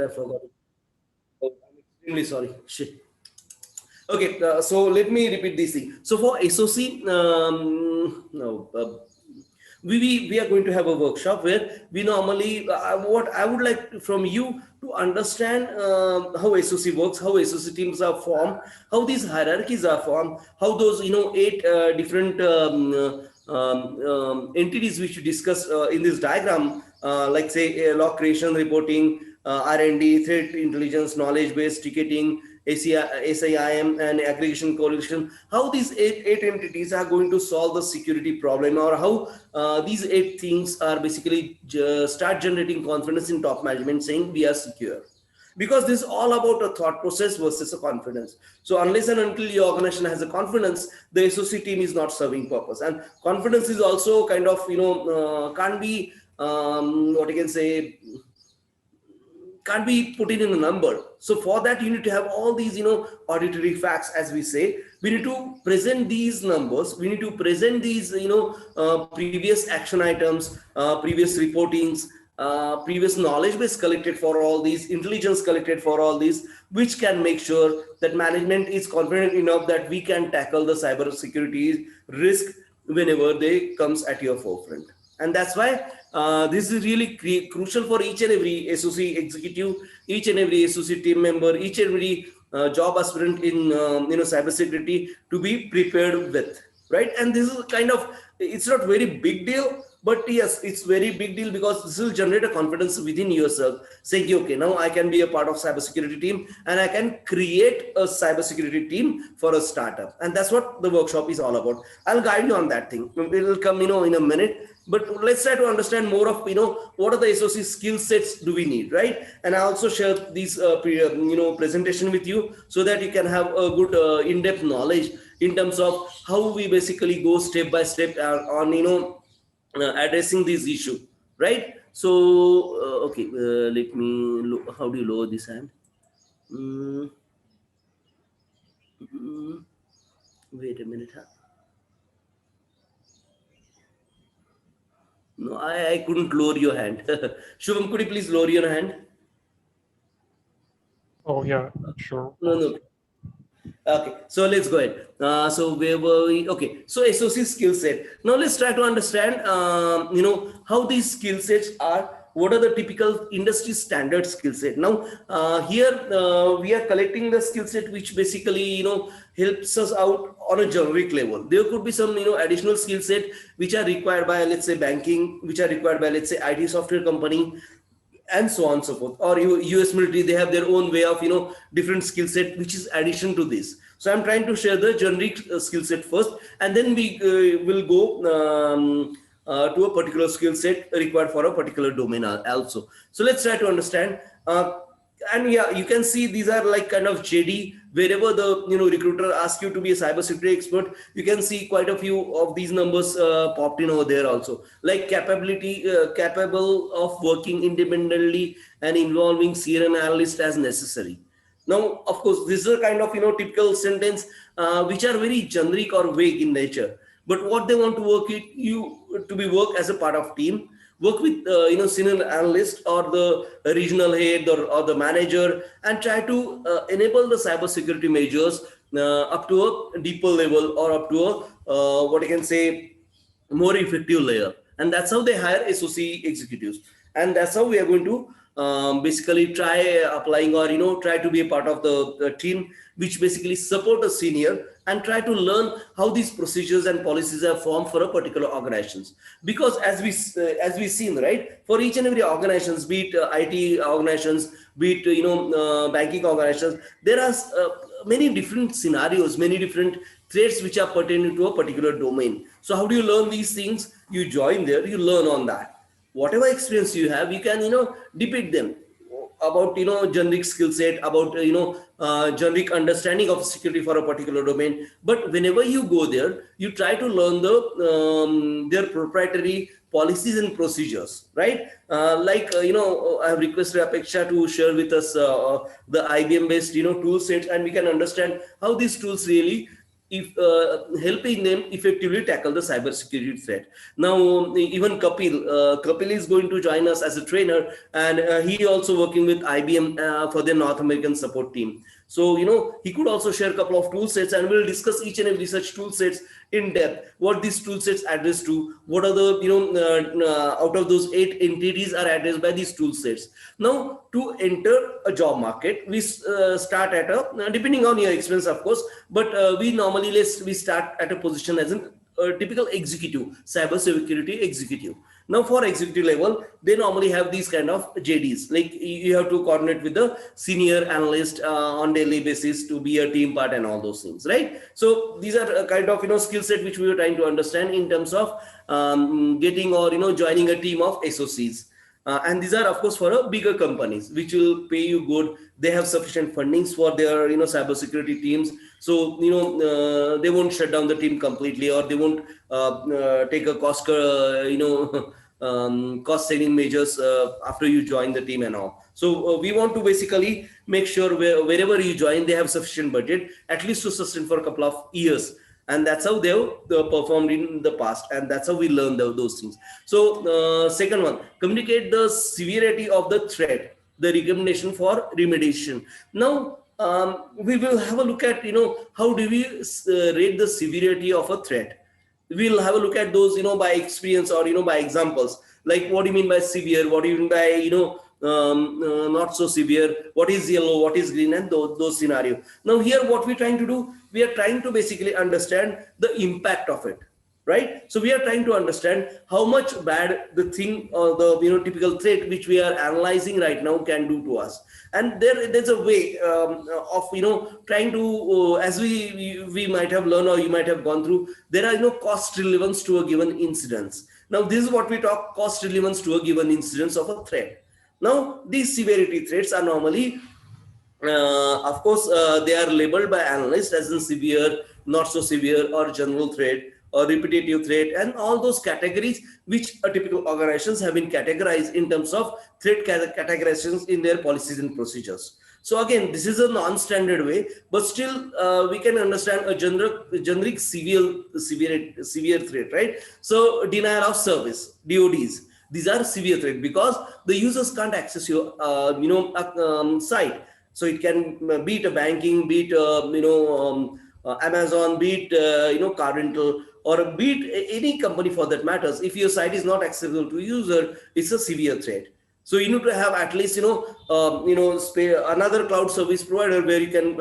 I forgot. Oh, I'm extremely sorry. Shit. Okay, so let me repeat this thing. So for SOC, no, we are going to have a workshop where we normally, what I would like from you to understand how SOC works, how SOC teams are formed, how these hierarchies are formed, how those eight different entities which you discussed in this diagram, like say log creation, reporting, R&D, threat intelligence, knowledge base, ticketing, SIIM, and aggregation correlation, how these eight entities are going to solve the security problem, or how these eight things are basically start generating confidence in top management saying we are secure. Because this is all about a thought process versus a confidence. So unless and until your organization has a confidence, the SOC team is not serving purpose. And confidence is also kind of can't be what you can say, can't be put in a number. So for that, you need to have all these, auditory facts, as we say. We need to present these numbers. We need to present these, previous action items, previous reportings, previous knowledge base collected for all these, intelligence collected for all these, which can make sure that management is confident enough that we can tackle the cyber security risk whenever they comes at your forefront. And that's why this is really crucial for each and every SOC executive, each and every SOC team member, each and every job aspirant in cybersecurity to be prepared with, right? And this is kind of, it's not very big deal, but yes, it's very big deal because this will generate a confidence within yourself, saying, okay, now I can be a part of cybersecurity team and I can create a cybersecurity team for a startup. And that's what the workshop is all about. I'll guide you on that thing. It will come, in a minute. But let's try to understand more of, what are the SOC skill sets do we need, right? And I also share these, presentation with you so that you can have a good in-depth knowledge in terms of how we basically go step by step on, addressing this issue, right? So, okay, let me, how do you lower this hand? Wait a minute, huh? No, I couldn't lower your hand. Shubham, could you please lower your hand? Oh, yeah, sure. No. Okay, so let's go ahead. So where were we? Okay, so SOC skill set. Now let's try to understand, how these skill sets are. What are the typical industry standard skill set? Now, here we are collecting the skill set which basically, helps us out on a generic level. There could be some, additional skill set which are required by, let's say, banking, which are required by, let's say, IT software company, and so on and so forth. Or US military, they have their own way of different skill set which is addition to this. So I'm trying to share the generic skill set first, and then we will go to a particular skill set required for a particular domain also. So let's try to understand. And yeah, you can see these are like kind of JD. Wherever the recruiter asks you to be a cybersecurity expert, you can see quite a few of these numbers popped in over there also. Like capable of working independently and involving senior analyst as necessary. Now, of course, this is a kind of typical sentence which are very generic or vague in nature. But what they want to work as a part of team, work with senior analyst or the regional head or the manager, and try to enable the cybersecurity measures up to a deeper level or up to a what I can say more effective layer. And that's how they hire SOC executives. And that's how we are going to basically try applying or try to be a part of the team which basically support a senior and try to learn how these procedures and policies are formed for a particular organizations. Because as we seen, right, for each and every organizations, be it IT organizations, be it banking organizations, there are many different scenarios, many different threats which are pertaining to a particular domain. So how do you learn these things? You join there, you learn on that. Whatever experience you have, you can depict them about generic skill set, about generic understanding of security for a particular domain. But whenever you go there, you try to learn their proprietary policies and procedures, right? I have requested Apeksha to share with us the IBM based tool sets, and we can understand how these tools really if helping them effectively tackle the cybersecurity threat. Now, even Kapil is going to join us as a trainer, and he also working with IBM for their North American support team. So, he could also share a couple of tool sets, and we'll discuss each and every such tool sets in depth. What these tool sets address to, what are the, out of those 8 entities are addressed by these tool sets. Now, to enter a job market, we start at a, depending on your experience, of course, but we normally we start at a position as a typical executive, cybersecurity executive. Now, for executive level, they normally have these kind of JDs. Like, you have to coordinate with the senior analyst on daily basis to be a team part and all those things, right? So these are a kind of skill set which we were trying to understand in terms of getting or joining a team of SOCs. And these are, of course, for bigger companies which will pay you good. They have sufficient fundings for their cybersecurity teams, so they won't shut down the team completely, or they won't take a cost cost saving measures after you join the team and all. So we want to basically make sure wherever you join, they have sufficient budget at least to sustain for a couple of years. And that's how they've performed in the past, and that's how we learn those things. So second one, communicate the severity of the threat, the recommendation for remediation. Now we will have a look at how do we rate the severity of a threat. We'll have a look at those by experience or by examples. Like, what do you mean by severe, what do you mean by not so severe, what is yellow, what is green, and those scenarios. Now here what we're trying to do, we are trying to basically understand the impact of it, right? So we are trying to understand how much bad the thing or the typical threat which we are analyzing right now can do to us. And there's a way of trying to as we might have learned, or you might have gone through, there are cost relevance to a given incidence. Now this is what we talk, cost relevance to a given incidence of a threat. Now these severity threats are normally of course they are labeled by analysts as in severe, not so severe, or general threat, or repetitive threat, and all those categories which a typical organizations have been categorized in terms of threat categorizations in their policies and procedures. So again, this is a non-standard way, but still we can understand a generic severe threat, right? So denial of service, DODs, these are severe threat because the users can't access your site. So it can be it a banking, be it Amazon, be it car rental, or be it any company for that matters. If your site is not accessible to user, it's a severe threat. So you need to have at least another cloud service provider where you can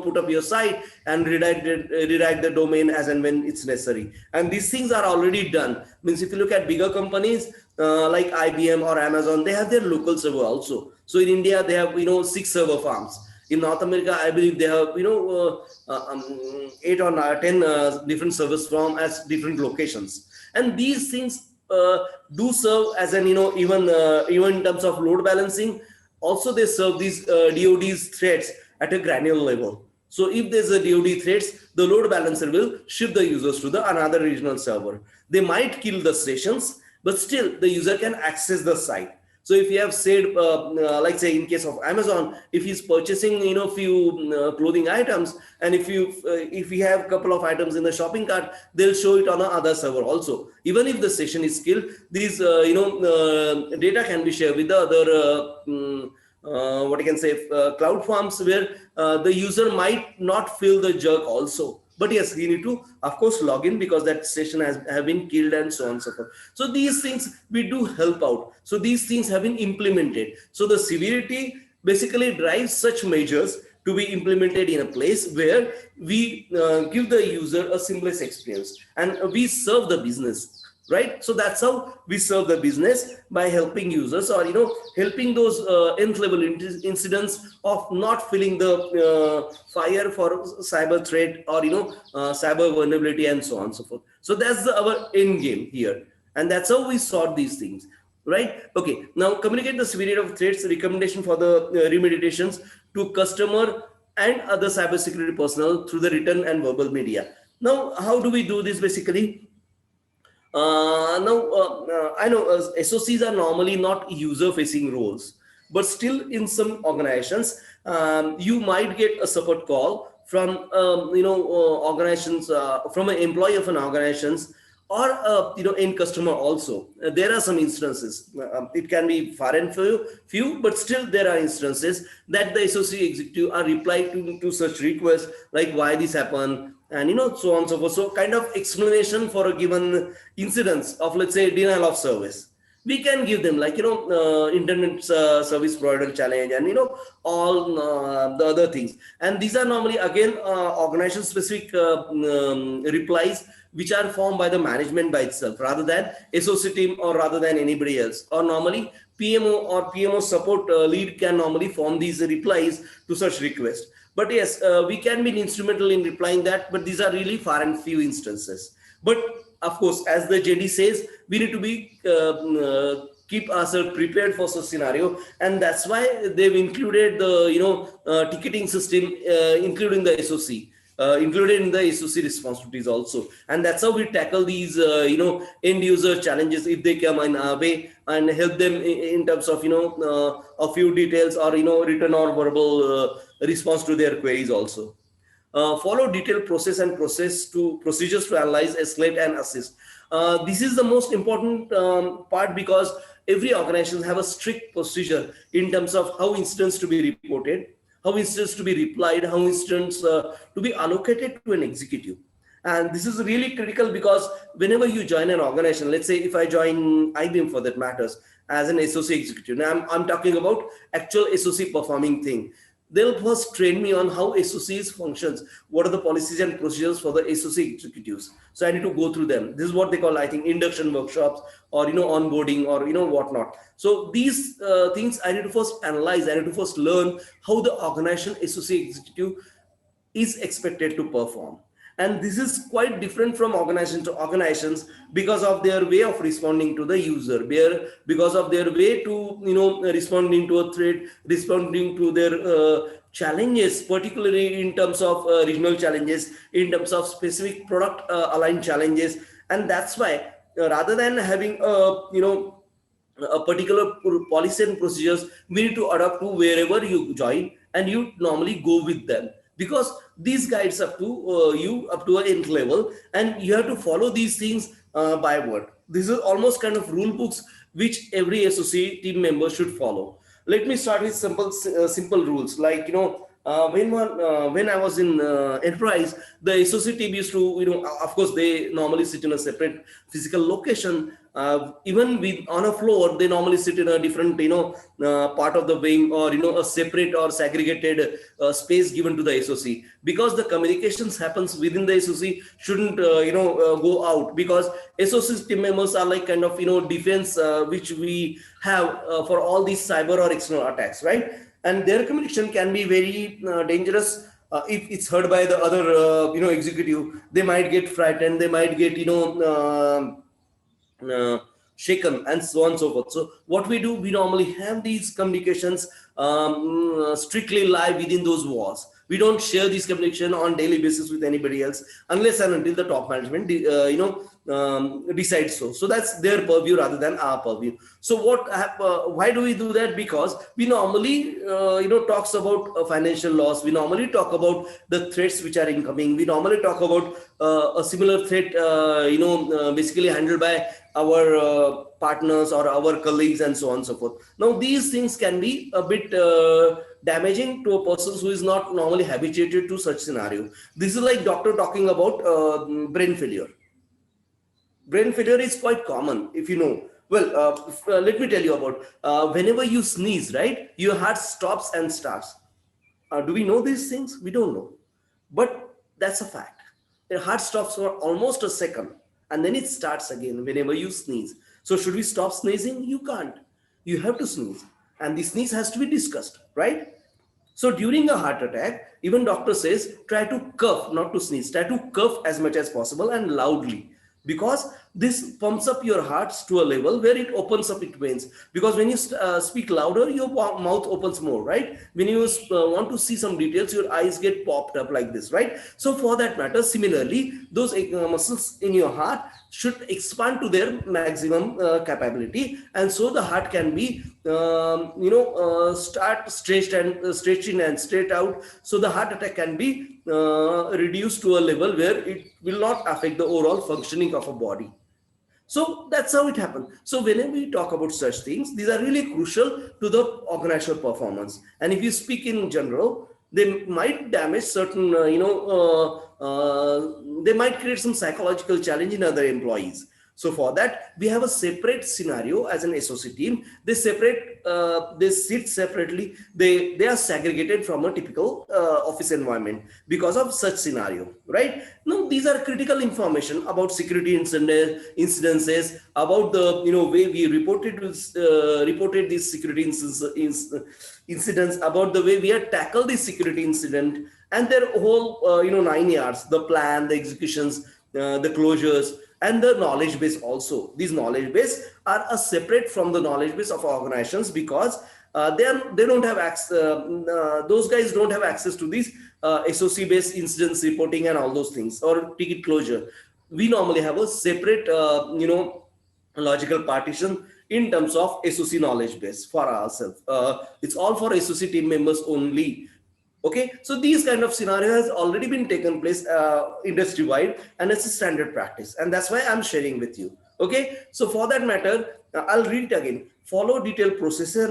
put up your site and redirect the domain as and when it's necessary. And these things are already done. Means if you look at bigger companies like IBM or Amazon, they have their local server also. So in India they have 6 server farms. In North America, I believe they have 8 or 10 different servers from as different locations. And these things do serve as an even in terms of load balancing. Also they serve these DoD's threats at a granular level. So if there's a DoD threats, the load balancer will shift the users to the another regional server. They might kill the stations, but still the user can access the site. So if you have said, like say in case of Amazon, if he's purchasing few clothing items, and if you have a couple of items in the shopping cart, they'll show it on another server also. Even if the session is killed, these data can be shared with the other what you can say cloud farms, where the user might not feel the jerk also. But yes, we need to, of course, log in because that session have been killed and so on and so forth. So these things we do help out. So these things have been implemented. So the severity basically drives such measures to be implemented in a place where we give the user a seamless experience and we serve the business. Right, so that's how we serve the business, by helping users or helping those nth level incidents of not feeling the fire for cyber threat or cyber vulnerability and so on and so forth. So that's our end game here, and that's how we sort these things. Right. Okay. Now communicate the severity of threats, recommendation for the remediations to customer and other cybersecurity personnel through the written and verbal media. Now, how do we do this basically? I know SOCs are normally not user-facing roles, but still in some organizations, you might get a support call from organizations, from an employee of an organizations, or end customer also. There are some instances. It can be far and few, but still there are instances that the associate executive are replying to such requests, like why this happened, and so on and so forth. So kind of explanation for a given incidence of, let's say, denial of service, we can give them, like internet service provider challenge, and all the other things. And these are normally, again, organization specific replies, which are formed by the management by itself, rather than associate team, or rather than anybody else. Or normally PMO or PMO support lead can normally form these replies to such requests. But yes, we can be instrumental in replying that, but these are really far and few instances. But of course, as the JD says, we need to be keep ourselves prepared for such scenario, and that's why they've included the ticketing system, including the SOC. Included in the SOC responsibilities also, and that's how we tackle these end user challenges if they come in our way, and help them in terms of a few details, or written or verbal response to their queries also. Follow detailed procedures to analyze, escalate, and assist. This is the most important part, because every organization have a strict procedure in terms of how incidents to be reported, how incidents to be replied, how incidents to be allocated to an executive. And this is really critical, because whenever you join an organization, let's say if I join IBM for that matters as an associate executive, now I'm talking about actual SOC performing thing. They'll first train me on how SOCs functions, what are the policies and procedures for the SOC executives. So I need to go through them. This is what they call, I think, induction workshops, or onboarding, or whatnot. So these things I need to first analyze. I need to first learn how the organization SOC executive is expected to perform. And this is quite different from organization to organizations, because of their way of responding to the user, because of their way to responding to a threat, responding to their challenges, particularly in terms of regional challenges, in terms of specific product aligned challenges. And that's why, rather than having a particular policy and procedures, we need to adapt to wherever you join, and you normally go with them, because these guides up to you up to an nth level, and you have to follow these things by word. This is almost kind of rule books which every associate team member should follow. Let me start with simple rules, like when I was in enterprise, the associate team used to, of course, they normally sit in a separate physical location. Even on a floor, they normally sit in a different, part of the wing, or a separate or segregated space given to the SOC, because the communications happens within the SOC shouldn't, go out, because SOC team members are like kind of, defense which we have for all these cyber or external attacks, right? And their communication can be very dangerous. If it's heard by the other, executive, they might get frightened, they might get, shaken, and so on and so forth. So what we do, we normally have these communications strictly live within those walls. We don't share this communication on daily basis with anybody else, unless and until the top management decides so. So that's their purview rather than our purview. So why do we do that? Because we normally talks about financial loss, we normally talk about the threats which are incoming, we normally talk about a similar threat basically handled by our partners or our colleagues, and so on and so forth. Now these things can be a bit damaging to a person who is not normally habituated to such scenario. This is like doctor talking about brain failure. Brain failure is quite common, if you know. Well, let me tell you about whenever you sneeze, right? Your heart stops and starts. Do we know these things? We don't know. But that's a fact. Your heart stops for almost a second, and then it starts again whenever you sneeze. So should we stop sneezing? You can't. You have to sneeze. And the sneeze has to be discussed, right? So during a heart attack, even doctor says, try to cough, not to sneeze. Try to cough as much as possible and loudly, because this pumps up your hearts to a level where it opens up its veins, because when you speak louder, your mouth opens more, right? When you want to see some details, your eyes get popped up like this, right? So for that matter, similarly, those muscles in your heart should expand to their maximum capability, and so the heart can be start stretched and stretching and straight out, so the heart attack can be reduced to a level where it will not affect the overall functioning of a body. So that's how it happened. So whenever we talk about such things, these are really crucial to the organizational performance. And if you speak in general, they might damage certain, they might create some psychological challenge in other employees. So for that, we have a separate scenario as an SOC team. They sit separately. They are segregated from a typical office environment because of such scenario, right? Now, these are critical information about security incidences, about the way we reported these security incidents, about the way we had tackled this security incident, and their whole 9 yards, the plan, the executions, the closures, and the knowledge base also. These knowledge base are separate from the knowledge base of organizations, because they don't have access. Those guys don't have access to these SOC based incidents reporting and all those things, or ticket closure. We normally have a separate logical partition in terms of SOC knowledge base for ourselves. It's all for SOC team members only. Okay, so these kind of scenario has already been taken place industry wide, and it's a standard practice, and that's why I'm sharing with you. Okay, so for that matter, I'll read it again. Follow detailed processes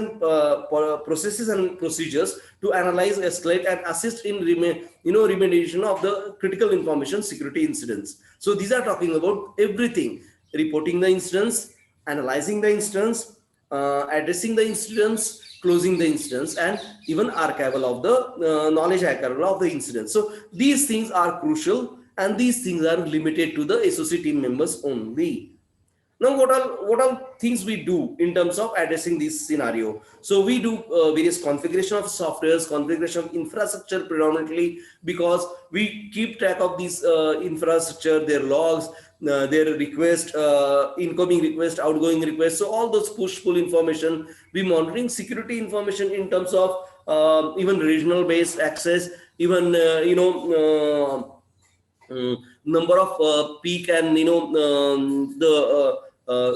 and procedures to analyze, escalate, and assist in remediation of the critical information security incidents. So these are talking about everything: reporting the incidents, analyzing the incidents, addressing the incidents, closing the incidents, and even archival of the knowledge archival of the incidents. So these things are crucial, and these things are limited to the SOC team members only. Now, what all things we do in terms of addressing this scenario? So we do various configuration of softwares, configuration of infrastructure predominantly, because we keep track of these infrastructure, their logs, their request, incoming request, outgoing request. So all those push-pull information, we monitoring security information in terms of even regional based access, even number of peak and the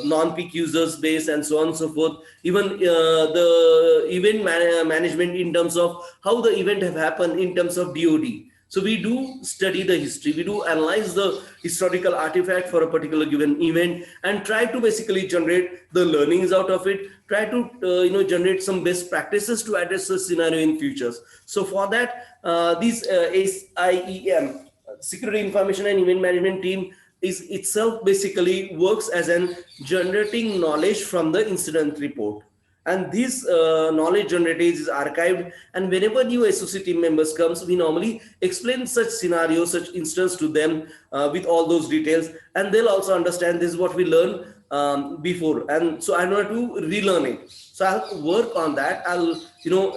non-peak users base, and so on and so forth. Even the event management in terms of how the event have happened in terms of DoD. So we do study the history, we do analyze the historical artifact for a particular given event, and try to basically generate the learnings out of it, try to generate some best practices to address the scenario in futures. So for that, these SIEM, Security Information and Event Management team, is itself basically works as an generating knowledge from the incident report, and this knowledge generated is archived, and whenever new SOC team members comes, we normally explain such scenarios, such instance to them with all those details, and they'll also understand this is what we learned before, and so I want to relearn it. So I'll work on that. I'll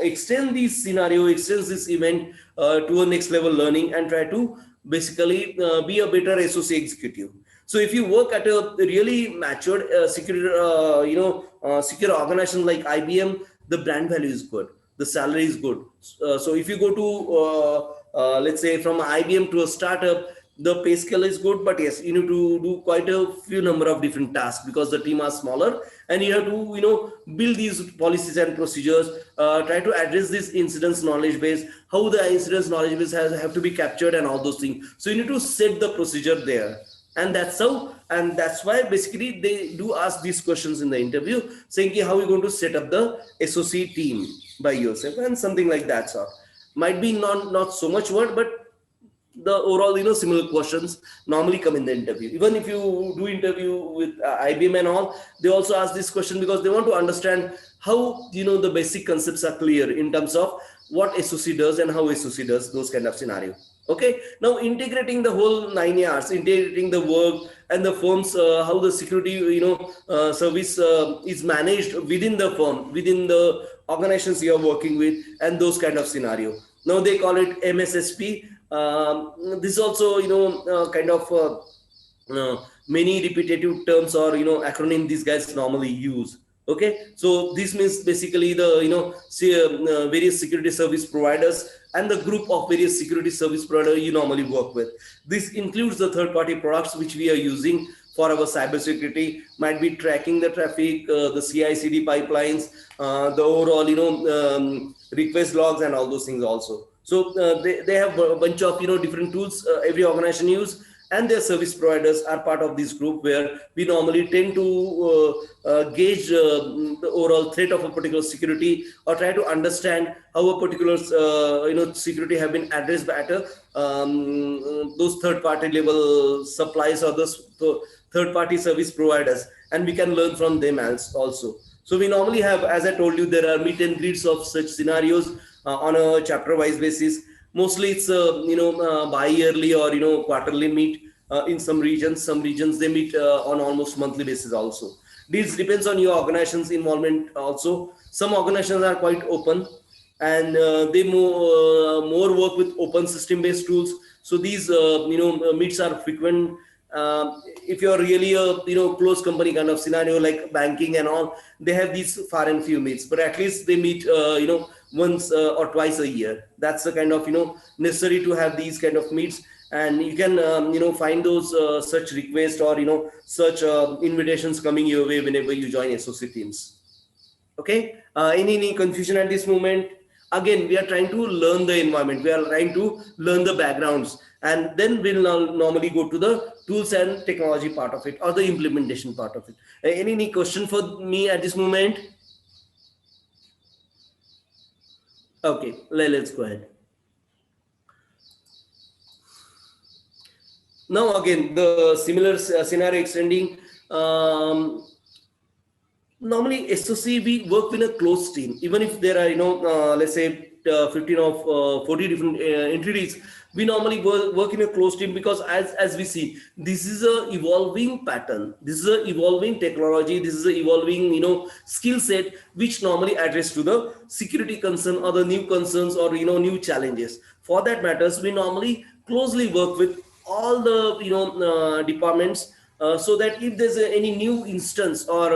extend this scenario, extend this event to a next level learning, and try to basically be a better SOC executive. So if you work at a really matured secure organization like IBM, the brand value is good, the salary is good. So if you go to let's say from IBM to a startup, the pay scale is good, but yes, you need to do quite a few number of different tasks because the team are smaller, and you have to build these policies and procedures, try to address this incidents knowledge base, how the incidents knowledge base have to be captured, and all those things. So you need to set the procedure there, and that's how, and that's why basically they do ask these questions in the interview, saying how are you going to set up the SOC team by yourself, and something like that sort. Might be not so much word, but the overall similar questions normally come in the interview. Even if you do interview with IBM and all, they also ask this question because they want to understand how the basic concepts are clear in terms of what SOC does and how SOC does those kind of scenario. Okay, now integrating the whole 9 yards, integrating the work and the firms, how the security service is managed within the firm, within the organizations you are working with, and those kind of scenario. Now they call it MSSP. This also kind of many repetitive terms or acronym these guys normally use. Okay, so this means basically the various security service providers and the group of various security service provider you normally work with. This includes the third party products which we are using for our cybersecurity, might be tracking the traffic, the CI/CD pipelines, the overall request logs and all those things also. So they have a bunch of different tools every organization use, and their service providers are part of this group, where we normally tend to gauge the overall threat of a particular security, or try to understand how a particular security have been addressed by those third party level supplies or those third party service providers, and we can learn from them also. So we normally have, as I told you, there are meet and greets of such scenarios on a chapter wise basis. Mostly it's bi-yearly or quarterly meet. In some regions they meet on almost monthly basis also. This depends on your organization's involvement also. Some organizations are quite open, and they more work with open system based tools. So these meets are frequent. If you're really a close company kind of scenario like banking and all, they have these far and few meets, but at least they meet once or twice a year. That's the kind of necessary to have these kind of meets. And you can find those such requests or such invitations coming your way whenever you join SOC teams. Okay, any confusion at this moment? Again, we are trying to learn the environment, we are trying to learn the backgrounds, and then we'll normally go to the tools and technology part of it, or the implementation part of it. Any question for me at this moment? Okay, let's go ahead. Now again, the similar scenario extending. Normally SOC, we work in a closed team, even if there are let's say 15 or 40 different entities. We normally work in a closed team, because as we see, this is a evolving pattern, this is a evolving technology, this is a evolving skill set, which normally address to the security concern or the new concerns or new challenges. For that matters, we normally closely work with all the departments, so that if there's any new instance or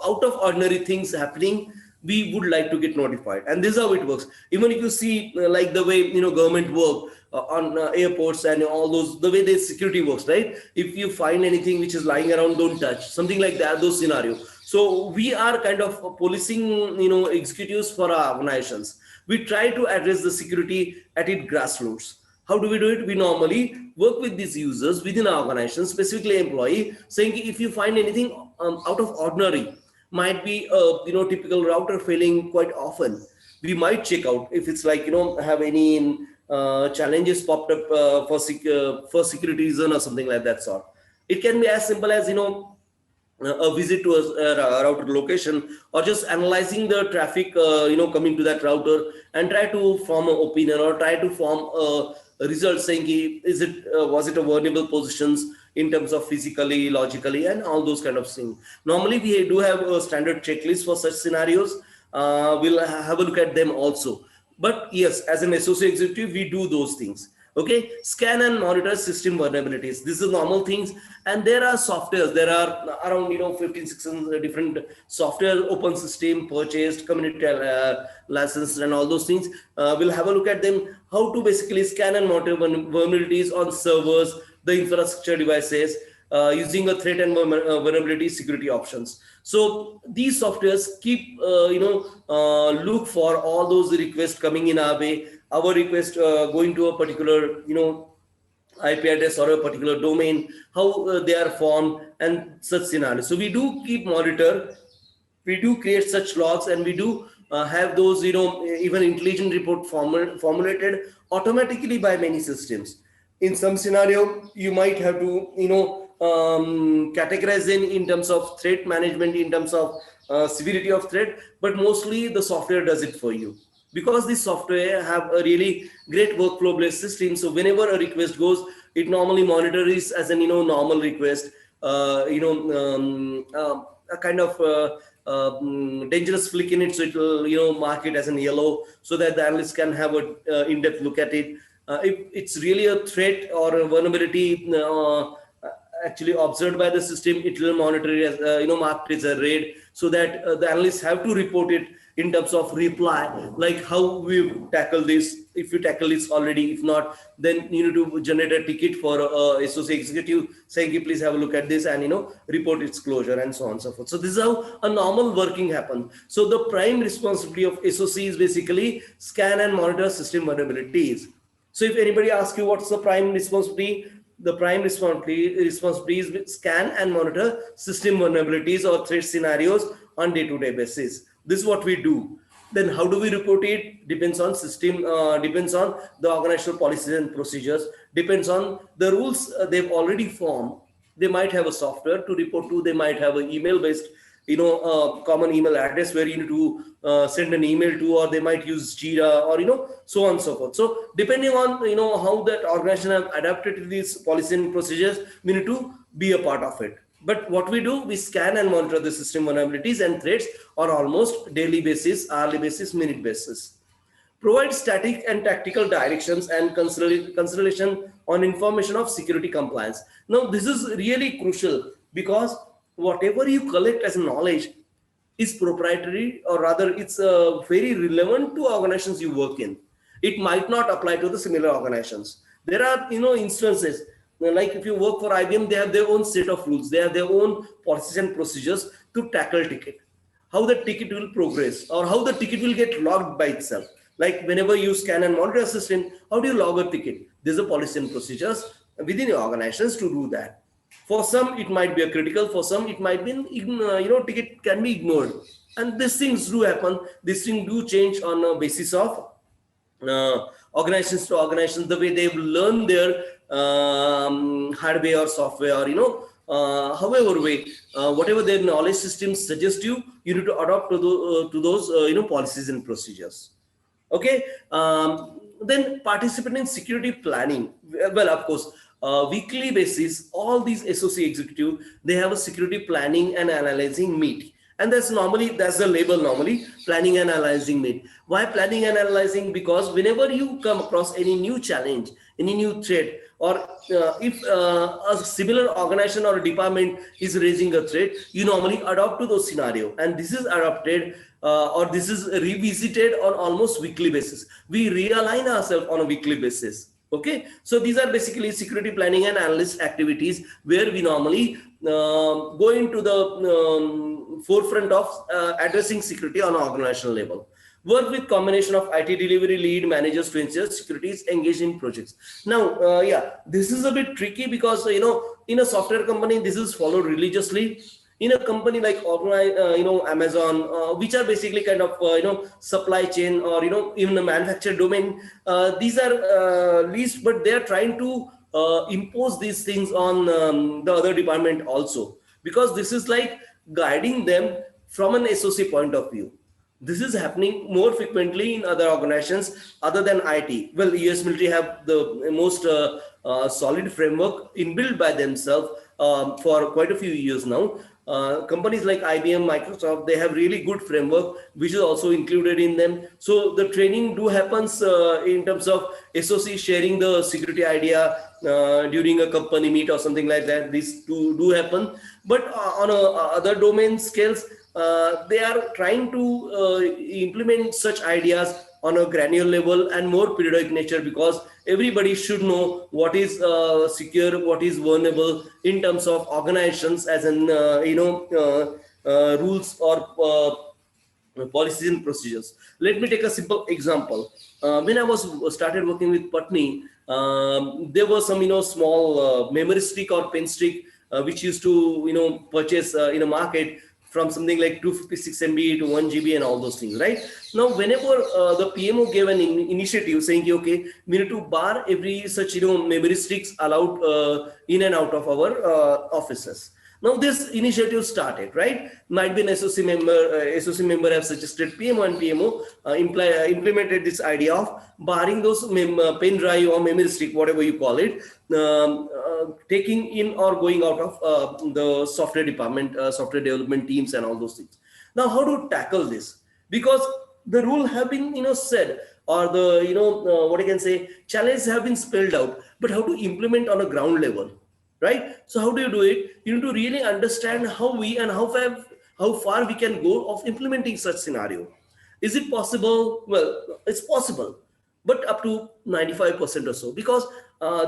out of ordinary things happening, we would like to get notified. And this is how it works. Even if you see like the way government work on airports and all those, the way the security works, right? If you find anything which is lying around, don't touch, something like that, those scenarios. So we are kind of policing executives for our organizations. We try to address the security at its grassroots. How do we do it? We normally work with these users within our organization, specifically employee, saying if you find anything out of ordinary, might be a typical router failing quite often, we might check out if it's like have any challenges popped up for security reason or something like that sort. It can be as simple as a visit to a router location, or just analyzing the traffic coming to that router, and try to form an opinion or try to form a result saying was it a vulnerable positions in terms of physically, logically, and all those kind of things. Normally we do have a standard checklist for such scenarios. We'll have a look at them also. But yes, as an associate executive, we do those things. Okay, scan and monitor system vulnerabilities. This is normal things, and there are softwares. There are around 15, 16 different software, open system, purchased, community licensed, and all those things. We'll have a look at them. How to basically scan and monitor vulnerabilities on servers, the infrastructure devices, using a threat and vulnerability security options. So these softwares keep look for all those requests coming in our way. Our request going to a particular IP address or a particular domain, how they are formed, and such scenarios. So we do keep monitor, we do create such logs, and we do have those even intelligent report formulated automatically by many systems. In some scenario, you might have to categorize in terms of threat management, in terms of severity of threat, but mostly the software does it for you, because this software have a really great workflow based system. So whenever a request goes, it normally monitors as a normal request, a kind of dangerous flick in it, so it will mark it as an yellow, so that the analyst can have a in-depth look at it. If it's really a threat or a vulnerability actually observed by the system, it will monitor it as marked as a red, so that the analysts have to report it in terms of reply, like how we tackle this. If you tackle this already, if not, then you need to generate a ticket for associate executive saying, please have a look at this and report its closure, and so on and so forth. So this is how a normal working happens. So the prime responsibility of SOC is basically scan and monitor system vulnerabilities. So if anybody asks you what's the prime responsibility, the prime responsibility is scan and monitor system vulnerabilities or threat scenarios on day-to-day basis. This is what we do. Then how do we report it? Depends on system, depends on the organizational policies and procedures, depends on the rules they've already formed. They might have a software to report to, they might have an email based common email address where you need to send an email to, or they might use Jira, or so on and so forth. So depending on how that organization have adapted to these policies and procedures, we need to be a part of it. But what we do, we scan and monitor the system vulnerabilities and threats on almost daily basis, hourly basis, minute basis. Provide static and tactical directions and consideration on information of security compliance. Now, this is really crucial, because whatever you collect as knowledge is proprietary, or rather it's very relevant to organizations you work in. It might not apply to the similar organizations. There are instances, like if you work for IBM, they have their own set of rules, they have their own policies and procedures to tackle ticket, how the ticket will progress, or how the ticket will get logged by itself. Like whenever you scan and monitor a system, how do you log a ticket? There's a policy and procedures within your organizations to do that. For some, it might be a critical. For some, it might be, ticket can be ignored. And these things do happen. These things do change on a basis of organizations to organizations, the way they've learned their hardware or software, or however way, whatever their knowledge systems suggest you need to adopt to those policies and procedures. Okay. Then participate in security planning. Well, of course, weekly basis, all these SOC executive, they have a security planning and analyzing meet. And that's the label normally, planning and analyzing meet. Why planning and analyzing? Because whenever you come across any new challenge, any new threat, or if a similar organization or a department is raising a threat, you normally adopt to those scenario. And this is adopted or this is revisited on almost weekly basis. We realign ourselves on a weekly basis. Okay, so these are basically security planning and analyst activities where we normally go into the forefront of addressing security on an organizational level. Work with combination of IT delivery lead managers to ensure security is engaged in projects. Now, this is a bit tricky because in a software company this is followed religiously. In a company like Amazon, which are basically kind of supply chain, or even the manufacturer domain, these are least, but they are trying to impose these things on the other department also, because this is like guiding them from an SOC point of view. This is happening more frequently in other organizations other than IT. Well, US military have the most solid framework inbuilt by themselves for quite a few years now. Companies like IBM, Microsoft, they have really good framework, which is also included in them. So the training do happens in terms of SOC sharing the security idea during a company meet or something like that. These do happen. But on other domain scales, they are trying to implement such ideas on a granular level and more periodic nature, because everybody should know what is secure, what is vulnerable in terms of organizations, as in rules or policies and procedures. Let me take a simple example. When I started working with Patni, there was some small memory stick or pen stick which used to purchase in a market from something like 256 MB to 1 GB and all those things, right? Now, whenever the PMO gave an initiative saying, okay, we need to bar every such memory sticks allowed in and out of our offices. Now this initiative started, right? Might be an SOC member have suggested PMO, and PMO implemented this idea of barring those pen drive or memory stick, whatever you call it, taking in or going out of the software department, software development teams and all those things. Now, how to tackle this? Because the rule have been said, or the what I can say, challenges have been spelled out, but how to implement on a ground level, right? So how do you do it? You need to really understand how we and how far we can go of implementing such scenario. Is it possible? Well, it's possible, but up to 95% or so, because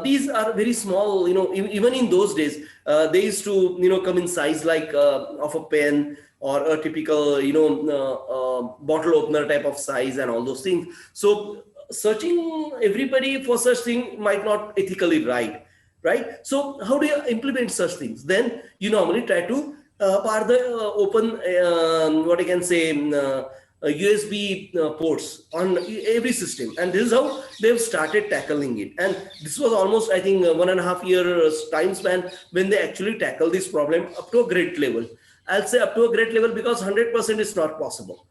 these are very small, even in those days, they used to, come in size like of a pen or a typical, bottle opener type of size and all those things. So searching everybody for such thing might not ethically right? So how do you implement such things? Then you normally try to bar the open, what I can say, USB ports on every system, and this is how they've started tackling it. And this was almost, I think, 1.5 years time span when they actually tackle this problem up to a great level. I'll say up to a great level because 100% is not possible.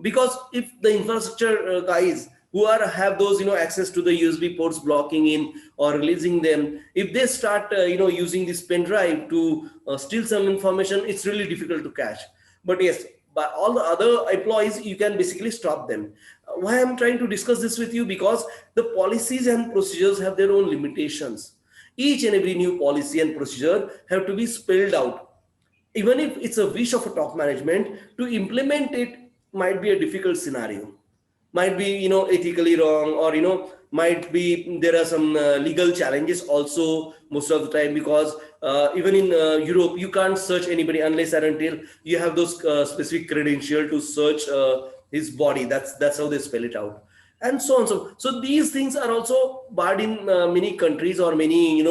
Because if the infrastructure guys who are have those, access to the USB ports blocking in or releasing them, if they start using this pen drive to steal some information, it's really difficult to catch. But yes, by all the other employees, you can basically stop them. Why I'm trying to discuss this with you? Because the policies and procedures have their own limitations. Each and every new policy and procedure have to be spelled out. Even if it's a wish of a top management, to implement it might be a difficult scenario, might be, ethically wrong, or might be there are some legal challenges also most of the time, because even in Europe you can't search anybody unless and until you have those specific credential to search his body. That's how they spell it out, and so on. So these things are also barred in many countries or many,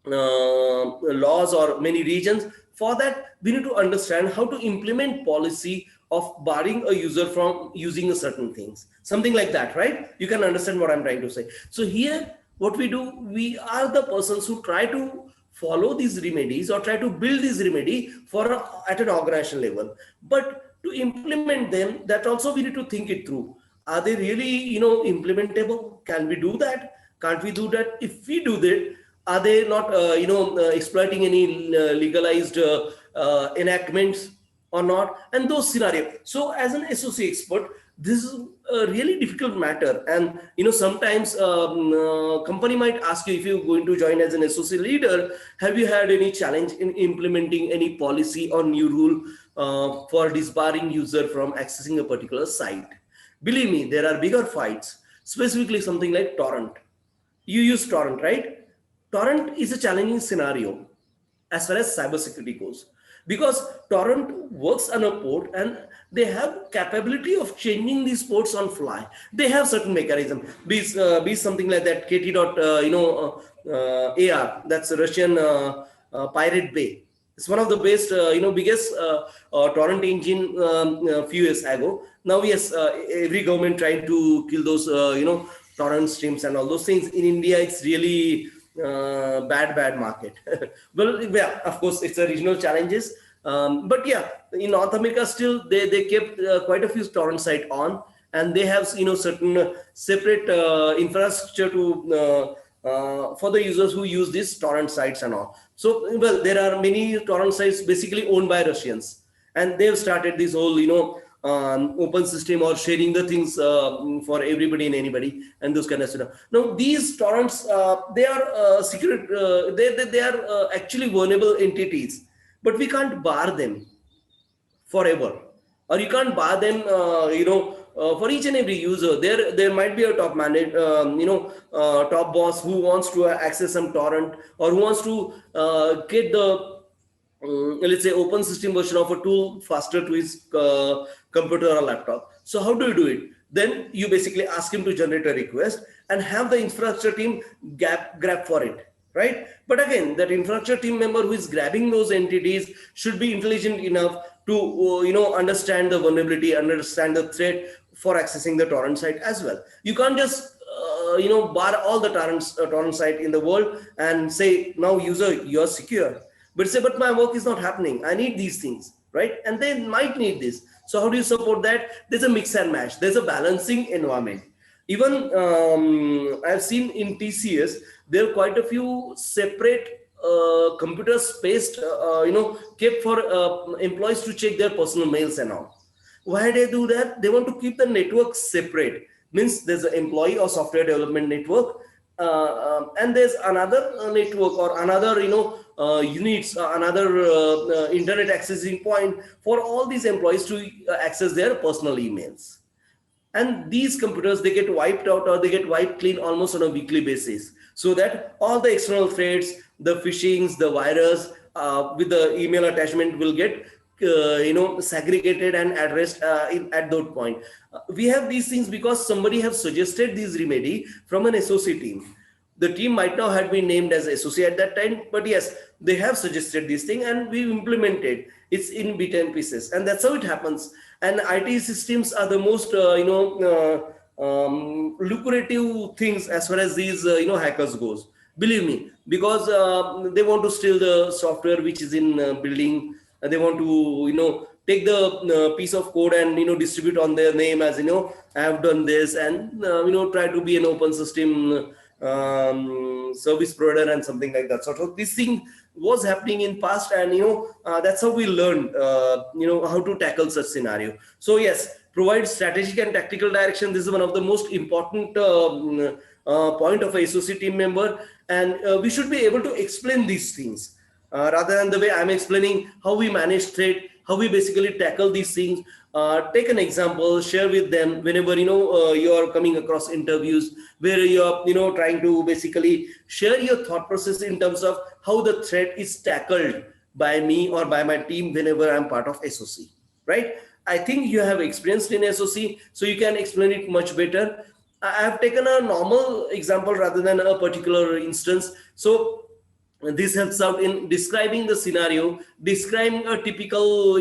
laws or many regions. For that, we need to understand how to implement policy of barring a user from using a certain things, something like that, right? You can understand what I'm trying to say. So here, what we do, we are the persons who try to follow these remedies or try to build this remedy at an organizational level. But to implement them, that also we need to think it through. Are they really, implementable? Can we do that? Can't we do that? If we do that, are they not, exploiting any legalized enactments or not? And those scenarios. So as an SOC expert, this is a really difficult matter. And, sometimes company might ask you, if you're going to join as an SOC leader, have you had any challenge in implementing any policy or new rule for disbarring user from accessing a particular site? Believe me, there are bigger fights, specifically something like torrent. You use torrent, right? Torrent is a challenging scenario as far as cybersecurity goes, because torrent works on a port and they have capability of changing these ports on fly. They have certain mechanism, be something like that AR, that's a Russian Pirate Bay. It's one of the best, biggest torrent engine a few years ago. Now, yes, every government trying to kill those, torrent streams and all those things. In India, it's really bad market. Well, yeah, of course, it's a regional challenges. But yeah, in North America, still they kept quite a few torrent site on, and they have, certain separate infrastructure to for the users who use these torrent sites and all. So, well, there are many torrent sites basically owned by Russians, and they've started this whole, open system or sharing the things for everybody and anybody and those kind of stuff. Now, these torrents, they are secret, they are actually vulnerable entities, but we can't bar them forever, or you can't bar them, for each and every user. There might be a top top boss who wants to access some torrent, or who wants to get the let's say open system version of a tool faster to his computer or laptop. So how do you do it? Then you basically ask him to generate a request and have the infrastructure team grab for it, right? But again, that infrastructure team member who is grabbing those entities should be intelligent enough to understand the vulnerability, understand the threat for accessing the torrent site as well. You can't just bar all the torrent site in the world and say, now user, you're secure. But say, but my work is not happening, I need these things, right? And they might need this. So how do you support that? There's a mix and match. There's a balancing environment. Even I've seen in TCS, there are quite a few separate computer spaced, kept for employees to check their personal mails and all. Why do they do that? They want to keep the network separate. Means there's an employee or software development network, and there's another network or another units, another internet accessing point for all these employees to access their personal emails. And these computers, they get wiped out or they get wiped clean almost on a weekly basis, so that all the external threats, the phishings, the virus with the email attachment will get segregated and addressed at that point. We have these things because somebody have suggested these remedy from an SOC team. The team might not have been named as SOC at that time, but yes, they have suggested this thing and we implemented. It's in bit and pieces, and that's how it happens. And IT systems are the most lucrative things as far as these hackers goes. Believe me, because they want to steal the software which is in building. They want to take the piece of code and distribute on their name as I have done this, and try to be an open system service provider and something like that. So this thing was happening in past, and that's how we learned how to tackle such scenario. So yes, provide strategic and tactical direction. This is one of the most important point of a SOC team member, and we should be able to explain these things rather than the way I'm explaining how we manage threat, how we basically tackle these things. Take an example, share with them whenever you are coming across interviews where you're trying to basically share your thought process in terms of how the threat is tackled by me or by my team whenever I'm part of SOC, right? I think you have experienced in SOC, so you can explain it much better. I have taken a normal example rather than a particular instance. So this helps out in describing the scenario, describing a typical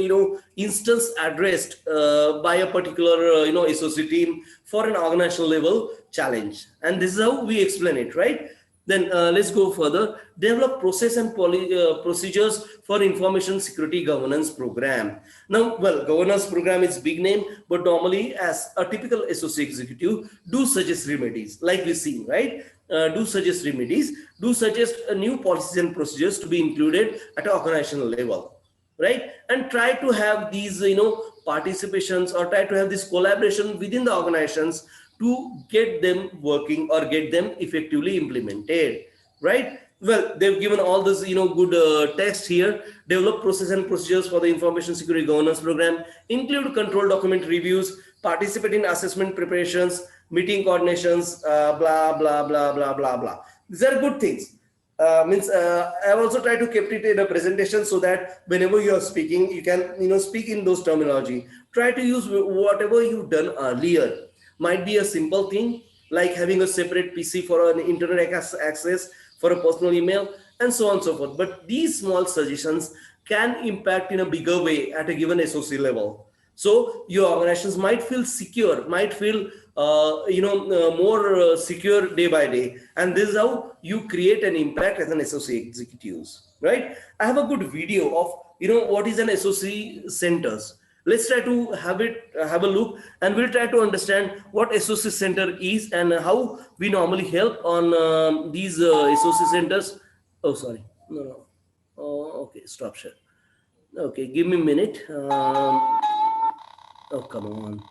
instance addressed by a particular SOC team for an organizational level challenge, and this is how we explain it, right? Then let's go further. Develop process and procedures for information security governance program. Now, well, governance program is big name, but normally as a typical SOC executive, do suggest remedies, like we see, right? Do suggest remedies, do suggest new policies and procedures to be included at an organizational level, right? And try to have these participations, or try to have this collaboration within the organizations to get them working or get them effectively implemented, right? Well, they've given all this good text here. Develop process and procedures for the information security governance program, include control document reviews, participate in assessment preparations, meeting coordinations, blah blah blah blah blah blah. These are good things. I've also tried to keep it in a presentation so that whenever you are speaking, you can speak in those terminology. Try to use whatever you've done earlier. Might be a simple thing like having a separate PC for an internet access, for a personal email, and so on and so forth. But these small suggestions can impact in a bigger way at a given SOC level. So your organizations might feel secure, might feel more secure day by day, and this is how you create an impact as an SOC executives, right? I have a good video of what is an SOC centers. Let's try to have a look, and we'll try to understand what SOC center is and how we normally help on these SOC centers. Oh, sorry, no. Oh, okay, stop share. Okay, give me a minute. Oh, come on.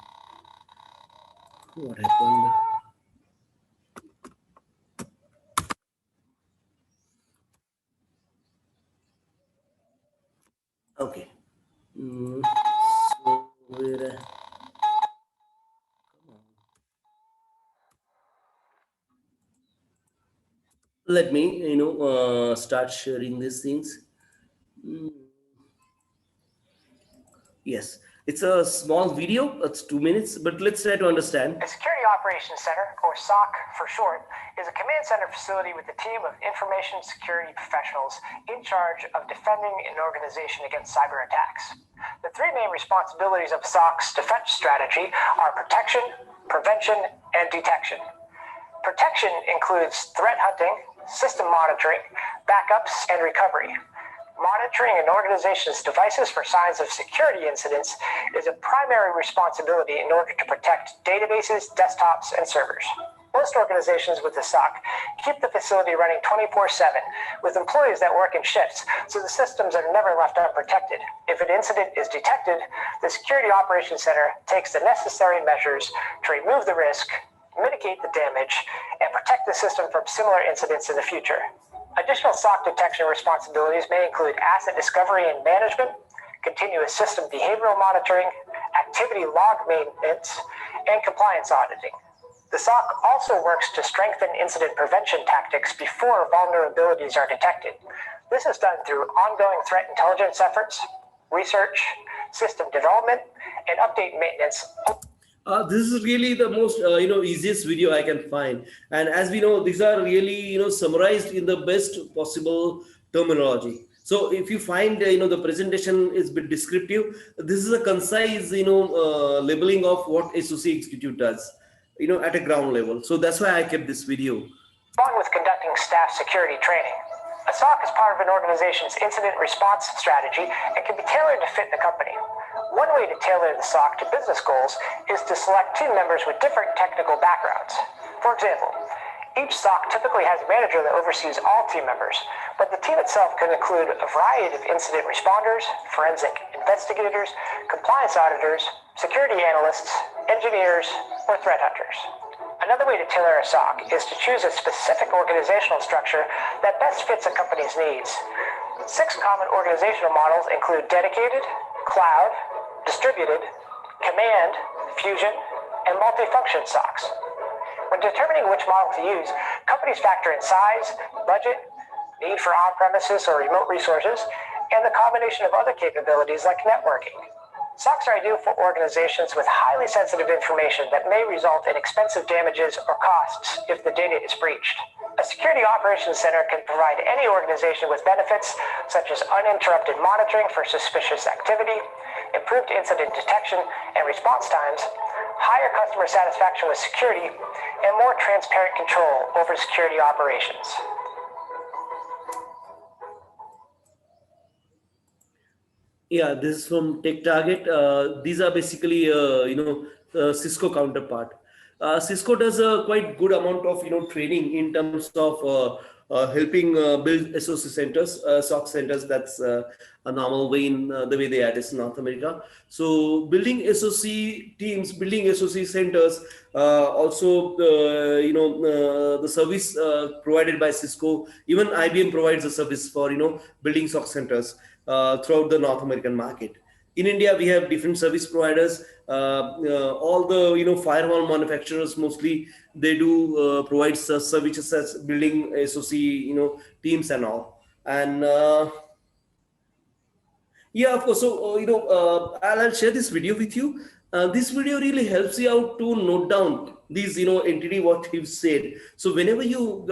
What happened? Okay. So where? Let me start sharing these things. Yes, it's a small video. It's 2 minutes, but let's try to understand. A Security Operations Center, or SOC for short, is a command center facility with a team of information security professionals in charge of defending an organization against cyber attacks. The three main responsibilities of SOC's defense strategy are protection, prevention, and detection. Protection includes threat hunting, system monitoring, backups, and recovery. Monitoring an organization's devices for signs of security incidents is a primary responsibility in order to protect databases, desktops, and servers. Most organizations with the SOC keep the facility running 24/7 with employees that work in shifts, so the systems are never left unprotected. If an incident is detected, the Security Operations Center takes the necessary measures to remove the risk, mitigate the damage, and protect the system from similar incidents in the future. Additional SOC detection responsibilities may include asset discovery and management, continuous system behavioral monitoring, activity log maintenance, and compliance auditing. The SOC also works to strengthen incident prevention tactics before vulnerabilities are detected. This is done through ongoing threat intelligence efforts, research, system development, and update maintenance. This is really the most easiest video I can find, and as we know, these are really summarized in the best possible terminology. So if you find the presentation is a bit descriptive, this is a concise labeling of what SOC Execute does at a ground level. So that's why I kept this video. Along with conducting staff security training, a SOC is part of an organization's incident response strategy and can be tailored to fit the company. One way to tailor the SOC to business goals is to select team members with different technical backgrounds. For example, each SOC typically has a manager that oversees all team members, but the team itself can include a variety of incident responders, forensic investigators, compliance auditors, security analysts, engineers, or threat hunters. Another way to tailor a SOC is to choose a specific organizational structure that best fits a company's needs. 6 common organizational models include dedicated, cloud, distributed, command, fusion, and multifunction SOCs. When determining which model to use, companies factor in size, budget, need for on-premises or remote resources, and the combination of other capabilities like networking. SOCs are ideal for organizations with highly sensitive information that may result in expensive damages or costs if the data is breached. A security operations center can provide any organization with benefits such as uninterrupted monitoring for suspicious activity, improved incident detection and response times, higher customer satisfaction with security, and more transparent control over security operations. Yeah, this is from Tech Target. These are basically, Cisco counterpart. Cisco does a quite good amount of, training in terms of helping build SOC centers, SOC centers. That's a normal way in the way they address North America. So building SOC teams, building SOC centers, also the service provided by Cisco. Even IBM provides a service for building SOC centers throughout the North American market. In India, we have different service providers. All the firewall manufacturers mostly they do provide services as building SOC teams and all. And yeah, of course. So I'll share this video with you. This video really helps you out to note down these entity what he said. So whenever you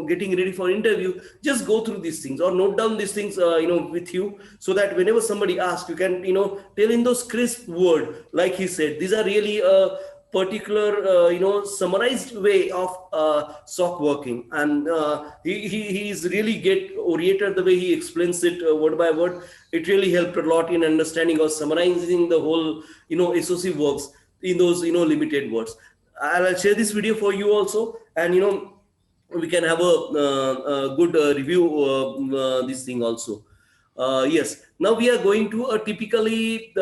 getting ready for interview, just go through these things or note down these things with you, so that whenever somebody asks, you can tell in those crisp word like he said. These are really a particular summarized way of SOC working, and he is really get oriented the way he explains it word by word. It really helped a lot in understanding or summarizing the whole SOC works in those limited words. I'll share this video for you also, and we can have a good review this thing also. Yes, now we are going to a typically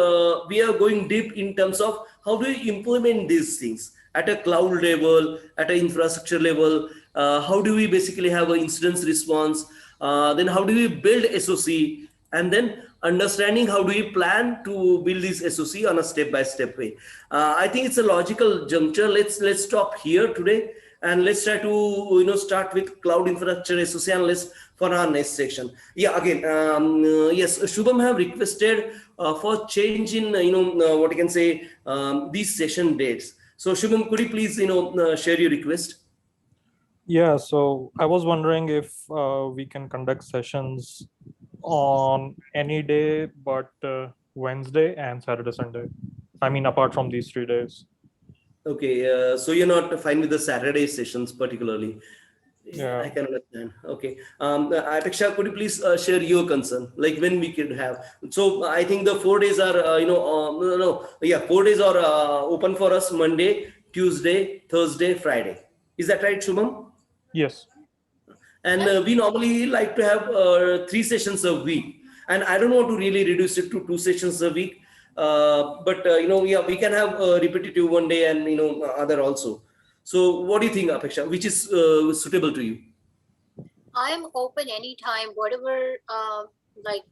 we are going deep in terms of how do you implement these things at a cloud level, at an infrastructure level. How do we basically have an incident response? Then how do we build SOC? And then understanding how do we plan to build this SOC on a step-by-step way. I think it's a logical juncture. Let's stop here today, and let's try to start with cloud infrastructure SOC analyst for our next section. Yeah, again, yes, Shubham have requested for change in what I can say these session dates. So Shubham, could you please share your request? Yeah, so I was wondering if we can conduct sessions on any day but Wednesday and Saturday, Sunday. I mean, apart from these 3 days. Okay, so you're not fine with the Saturday sessions particularly. Yeah. I can understand. Okay. Apeksha, could you please share your concern, like when we could have? So I think the 4 days are, 4 days are open for us: Monday, Tuesday, Thursday, Friday. Is that right, Shubham? Yes. And we normally like to have 3 sessions a week. And I don't want to really reduce it to 2 sessions a week. But we can have repetitive one day and other also. So what do you think, Apeksha? Which is suitable to you? I'm open anytime, whatever, like,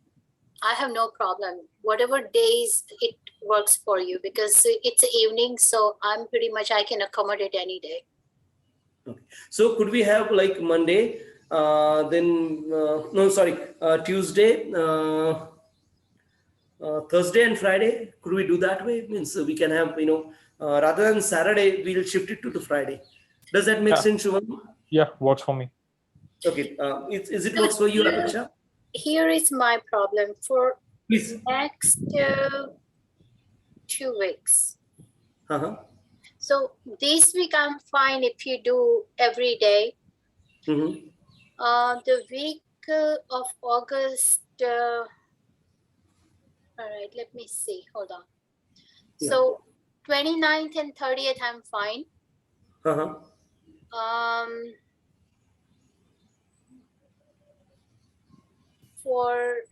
I have no problem. Whatever days it works for you, because it's evening, so I'm pretty much, I can accommodate any day. Okay. So could we have like Monday, then no, sorry, Tuesday, Thursday and Friday? Could we do that way? Means we can have, rather than Saturday, we'll shift it to Friday. Does that make Yeah. sense, Shubham? Yeah, works for me. Okay. Is it works for you, Apeksha? Here is my problem for Please. next 2 weeks. Uh-huh. So this week I'm fine if you do every day. Mm-hmm. The week of August, all right, let me see, hold on. Yeah. So 29th and 30th, I'm fine. Uh-huh. For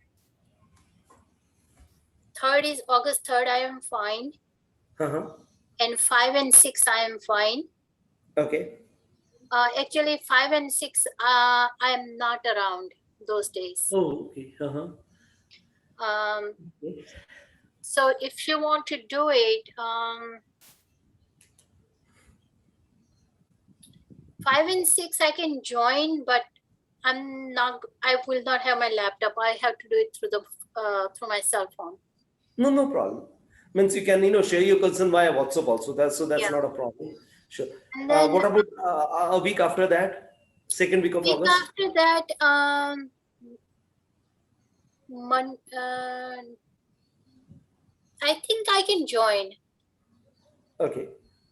3rd is August 3rd, I am fine. Uh-huh. And 5 and 6, I am fine. Okay. Actually, 5 and 6, I am not around those days. Oh, okay. Uh-huh. Okay. So if you want to do it, 5 and 6, I can join, but I will not have my laptop. I have to do it through my cell phone. No problem. Means you can, share your concern via WhatsApp also. That's Yeah. not a problem. Sure. And then What about a week after that? Second week of week August? after that, I think I can join. Okay,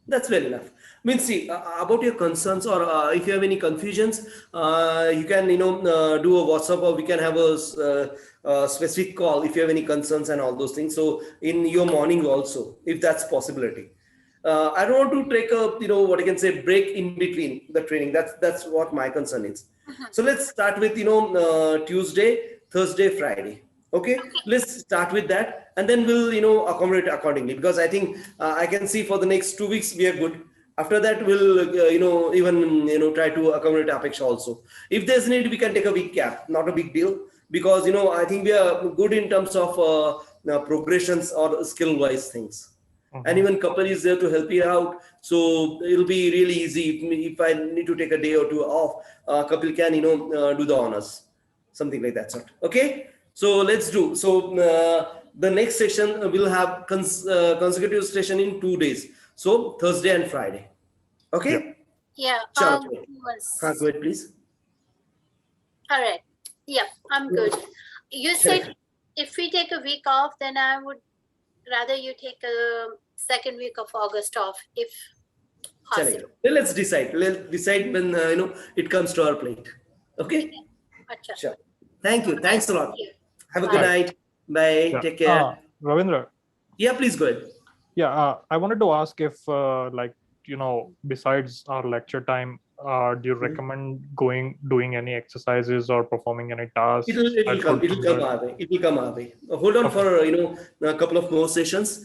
that's well enough. Means see about your concerns, or if you have any confusions, you can do a WhatsApp, or we can have a specific call if you have any concerns and all those things. So in your morning also, if that's possibility. I don't want to take a what I can say break in between the training. That's what my concern is. So let's start with Tuesday, Thursday, Friday. Okay, let's start with that, and then we'll accommodate accordingly, because I think I can see for the next 2 weeks we are good. After that we'll even try to accommodate Apeksha also. If there's need, we can take a week gap, not a big deal, because I think we are good in terms of progressions or skill wise things. And even couple is there to help you out, so it'll be really easy if I need to take a day or two off. Couple can do the honors, something like that sort. Okay, so let's do. So the next session will have consecutive session in 2 days, so Thursday and Friday. Okay. Yeah. Sure. Go Go ahead, please. All right. Yeah, I'm good. You said if we take a week off, then I would rather you take a second week of August off, if possible. Well, let's decide. Let's decide when it comes to our plate. Okay. Achha. Sure. Thank you. Thanks a lot. Yeah. Have a good Bye. night. Bye. Yeah. Take care. Ravindra, Yeah, please go ahead. yeah, I wanted to ask if, besides our lecture time, do you recommend doing any exercises or performing any tasks? It'll come. It'll come our way. It will come our way. Hold on for a couple of more sessions.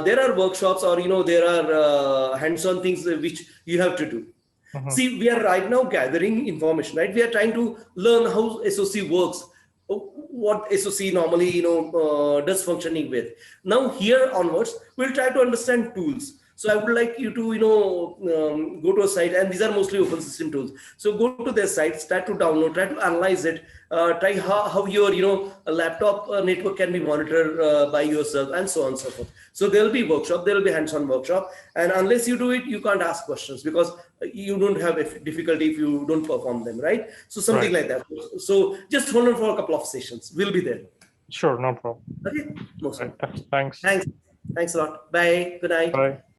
There are workshops, or there are hands-on things which you have to do. See, we are right now gathering information, right? We are trying to learn how SOC works, what SOC normally does functioning with. Now here onwards, we'll try to understand tools. So I would like you to go to a site, and these are mostly open system tools. So go to their sites, try to download, try to analyze it, try how your laptop network can be monitored by yourself, and so on and so forth. So there will be workshop, there will be hands-on workshop, and unless you do it, you can't ask questions, because you don't have difficulty if you don't perform them, right? So something like that. So just hold on for a couple of sessions. We'll be there. Sure, no problem. Okay. Most Right. Thanks. Thanks a lot. Bye. Good night. Bye.